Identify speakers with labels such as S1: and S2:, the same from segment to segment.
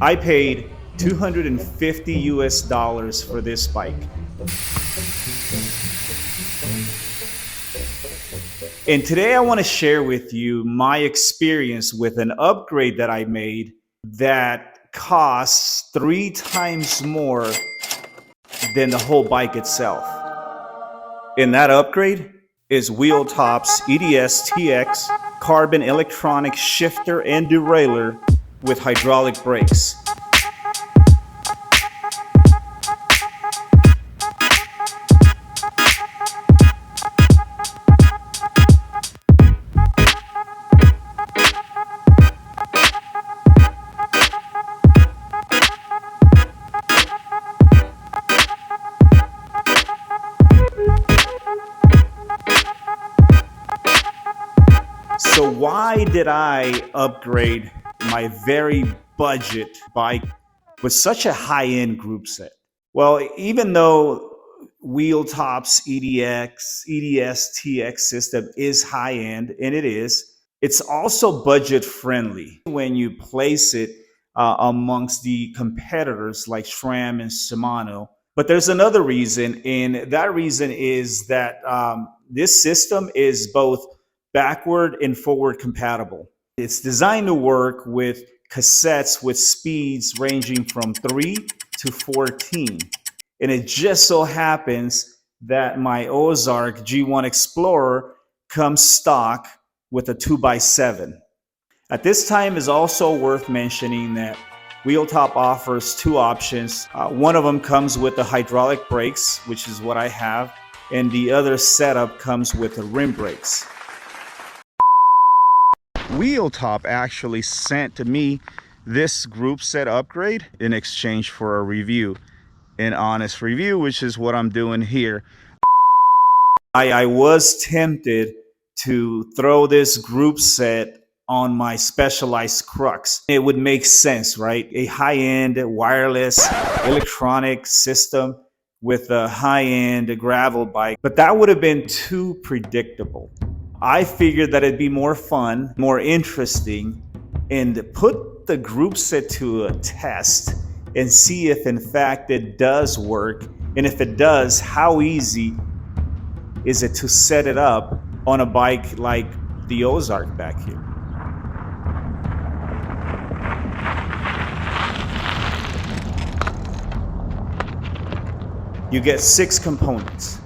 S1: I paid 250 US dollars for this bike. And today I want to share with you my experience with an upgrade that I made that costs 3 times more than the whole bike itself. And that upgrade is WheelTop's EDS-TX carbon electronic shifter and derailleur with hydraulic brakes. So why did I upgrade my very budget bike with such a high-end group set? Well, even though WheelTop's EDS-TX system is high-end, and it is, it's also budget-friendly when you place it amongst the competitors like SRAM and Shimano. But there's another reason, and that reason is that this system is both backward and forward compatible. It's designed to work with cassettes with speeds ranging from 3 to 14. And it just so happens that my Ozark G1 Explorer comes stock with a 2x7. At this time, is also worth mentioning that WheelTop offers 2 options. One of them comes with the hydraulic brakes, which is what I have, and the other setup comes with the rim brakes. WheelTop actually sent to me this group set upgrade in exchange for a review, an honest review, which is what I'm doing here. I was tempted to throw this group set on my Specialized Crux. It would make sense, right? A high-end wireless electronic system with a high-end gravel bike, but that would have been too predictable. I figured that it'd be more fun, more interesting, and put the group set to a test and see if in fact it does work. And if it does, how easy is it to set it up on a bike like the Ozark back here? You get 6 components: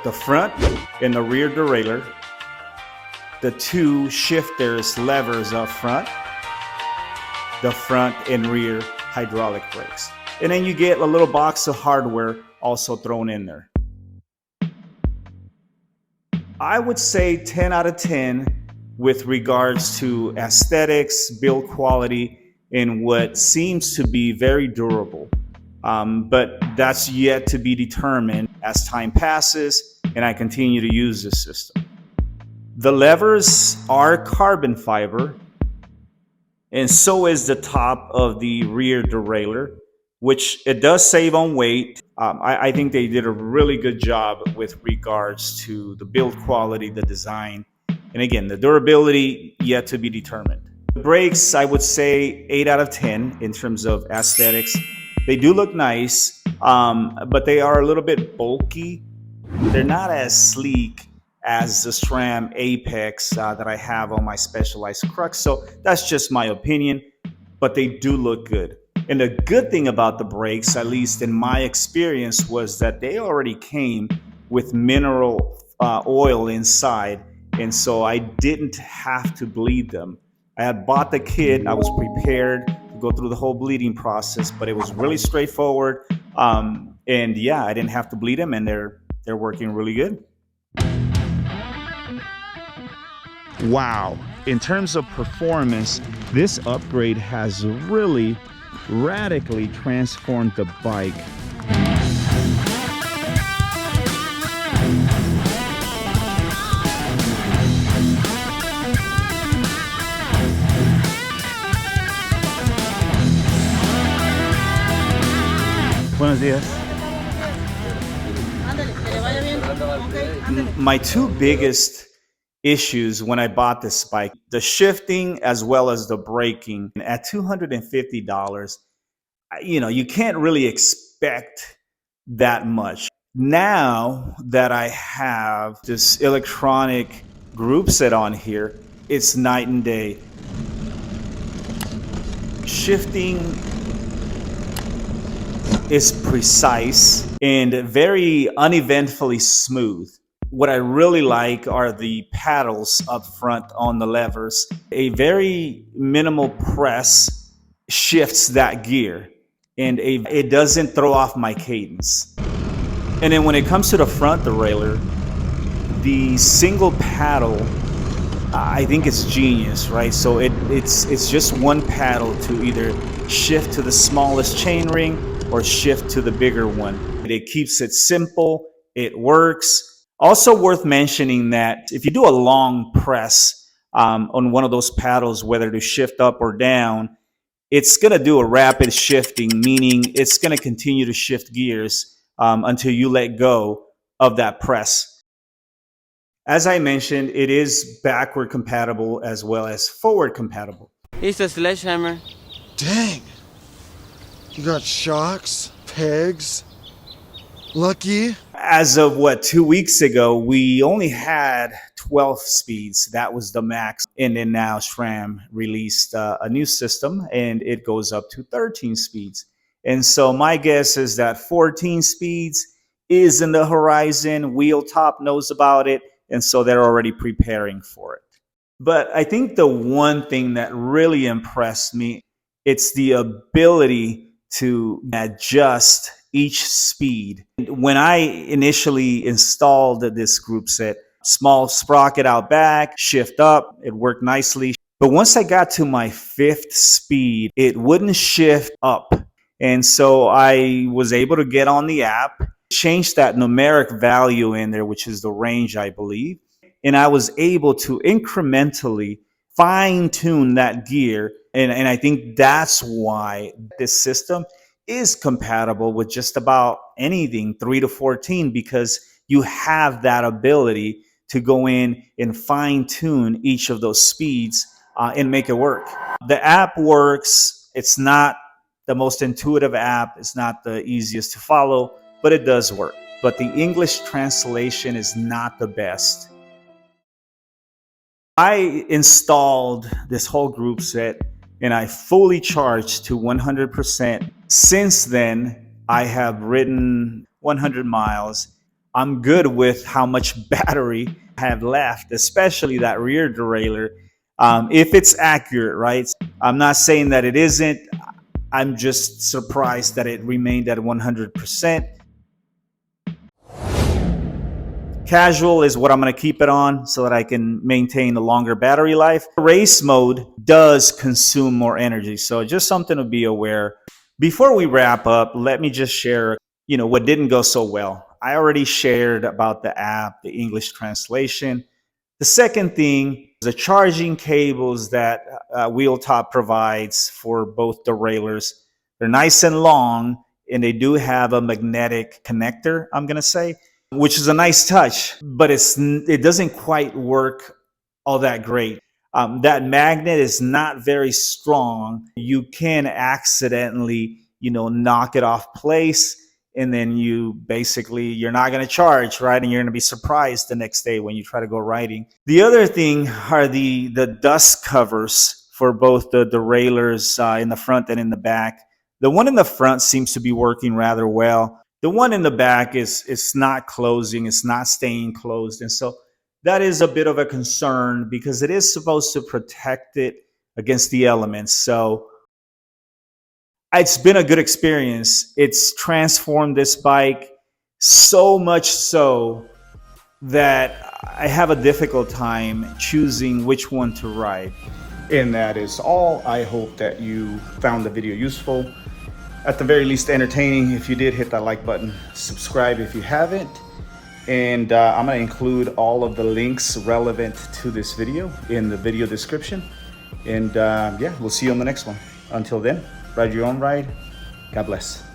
S1: the front and the rear derailleur, the 2 shifters levers up front, the front and rear hydraulic brakes. And then you get a little box of hardware also thrown in there. I would say 10 out of 10 with regards to aesthetics, build quality, and what seems to be very durable. But that's yet to be determined as time passes and I continue to use this system. The levers are carbon fiber, and so is the top of the rear derailleur, which it does save on weight. I think they did a really good job with regards to the build quality, the design, and again, the durability yet to be determined. The brakes, I would say 8 out of 10 in terms of aesthetics. They do look nice, but they are a little bit bulky. They're not as sleek as the SRAM Apex that I have on my Specialized Crux. So that's just my opinion, but they do look good. And the good thing about the brakes, at least in my experience, was that they already came with mineral oil inside. And so I didn't have to bleed them. I had bought the kit. I was prepared to go through the whole bleeding process, but it was really straightforward. And yeah, I didn't have to bleed them, and they're working really good. Wow. In terms of performance, this upgrade has really radically transformed the bike. Buenos días. My 2 biggest issues when I bought this bike. The shifting as well as the braking. At $250, you can't really expect that much. Now that I have this electronic group set on here, it's night and day. Shifting is precise and very uneventfully smooth. What I really like are the paddles up front on the levers. A very minimal press shifts that gear, and it doesn't throw off my cadence. And then when it comes to the front derailleur, the single paddle, I think it's genius, right? So it's just one paddle to either shift to the smallest chainring or shift to the bigger one. It keeps it simple, it works. Also worth mentioning that if you do a long press on one of those paddles, whether to shift up or down, it's going to do a rapid shifting, meaning it's going to continue to shift gears until you let go of that press. As I mentioned, it is backward compatible as well as forward compatible.
S2: It's a sledgehammer.
S3: Dang! You got shocks, pegs. Lucky.
S1: As of 2 weeks ago, we only had 12 speeds. That was the max. And then now SRAM released a new system and it goes up to 13 speeds. And so my guess is that 14 speeds is in the horizon. WheelTop knows about it. And so they're already preparing for it. But I think the one thing that really impressed me, it's the ability to adjust each speed. When I initially installed this group set, small sprocket out back, shift up, it worked nicely. But once I got to my 5th speed, it wouldn't shift up. And so I was able to get on the app, change that numeric value in there, which is the range, I believe. And I was able to incrementally fine tune that gear. And I think that's why this system is compatible with just about anything 3 to 14, because you have that ability to go in and fine tune each of those speeds and make it work. The app works. It's not the most intuitive app. It's not the easiest to follow, but it does work. But the English translation is not the best. I installed this whole group set and I fully charged to 100%. Since then, I have ridden 100 miles. I'm good with how much battery I have left, especially that rear derailleur. If it's accurate, right? I'm not saying that it isn't. I'm just surprised that it remained at 100%. Casual is what I'm going to keep it on so that I can maintain a longer battery life. Race mode does consume more energy, so just something to be aware. Before we wrap up, let me just share, what didn't go so well. I already shared about the app, the English translation. The second thing is the charging cables that WheelTop provides for both derailleurs. They're nice and long, and they do have a magnetic connector, I'm going to say, which is a nice touch, but it doesn't quite work all that great. That magnet is not very strong. You can accidentally, knock it off place, and then you're not going to charge, right? And you're going to be surprised the next day when you try to go riding. The other thing are the dust covers for both the derailleurs in the front and in the back. The one in the front seems to be working rather well. The one in the back is not closing, it's not staying closed. And so that is a bit of a concern because it is supposed to protect it against the elements. So it's been a good experience. It's transformed this bike so much so that I have a difficult time choosing which one to ride. And that is all. I hope that you found the video useful. At the very least entertaining. If you did, hit that like button, subscribe if you haven't, and I'm going to include all of the links relevant to this video in the video description. And yeah, we'll see you on the next one. Until then, ride your own ride. God bless.